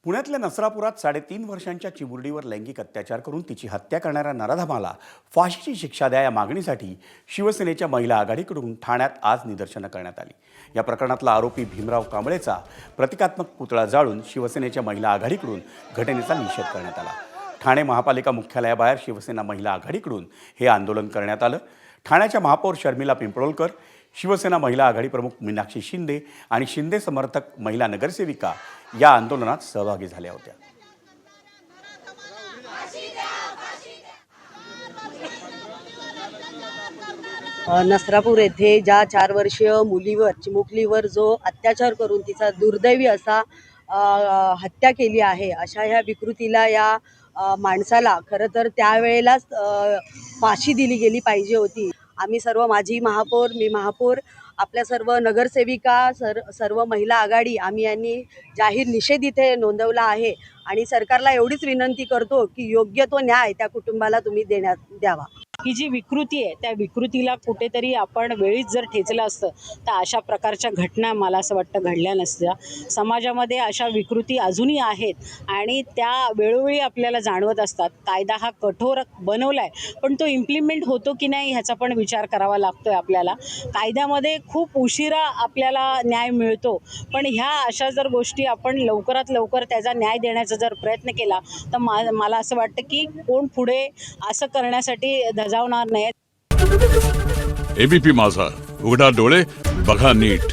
पुण्यातल्या नसरापुरात 3.5 वर्षांच्या चिमुरडीवर लैंगिक अत्याचार करून तिची हत्या करणाऱ्या नराधमाला फाशीची शिक्षा द्या या मागणीसाठी शिवसेनेच्या महिला आघाडीकडून ठाण्यात आज निदर्शनं करण्यात आली। या प्रकरणातला आरोपी भीमराव कांबळेचा प्रतिकात्मक पुतळा जाळून शिवसेनेच्या महिला आघाडीकडून घटनेचा निषेध करण्यात आला। ठाणे महापालिका मुख्यालयाबाहेर शिवसेना महिला आघाडीकडून हे आंदोलन करण्यात आलं। ठाण्याच्या महापौर शर्मिला पिंपळोलकर, शिवसेना महिला आघाडी प्रमुख मीनाक्षी शिंदे आणि शिंदे समर्थक महिला नगरसेविका या आंदोलनात सहभागी झाल्या होत्या। नसरापूर येथे ज्या 4 वर्षीय मुलीवर चिमुकलीवर जो अत्याचार करून तिचा दुर्दैवी असा हत्या केली आहे, अशा ह्या विकृतीला या माणसाला खरं तर त्यावेळेलाच फाशी दिली गेली पाहिजे होती। आम्ही सर्व माजी महापौर, मी महापौर, आपल्या सर्व नगरसेविका, सर्व महिला आघाडी आम्ही यांनी जाहीर निषेध इथे नोंदवला आहे आणि सरकारला एवढीच विनंती करतो की योग्य तो न्याय त्या कुटुंबाला तुम्ही द्यावा। ही जी विकृती आहे त्या विकृतीला कुठेतरी आपण वेळीच जर ठेचलं असतं तर अशा प्रकारच्या घटना मला असं वाटतं घडल्या नसत्या। समाजामध्ये अशा विकृती अजूनही आहेत आणि त्या वेळोवेळी आपल्याला जाणवत असतात। कायदा हा कठोर बनवलाय पण तो इम्प्लिमेंट होतो की नाही ह्याचा पण विचार करावा लागतोय आपल्याला। कायद्यामध्ये खूप उशिरा आपल्याला न्याय मिळतो, पण ह्या अशा जर गोष्टी आपण लवकरात लवकर त्याचा न्याय देण्याचा जर प्रयत्न केला तर मला असं वाटतं की कोण पुढे असं करण्यासाठी धजावणार नाही। एबीपी माझा, उघडा डोळे बघा नीट।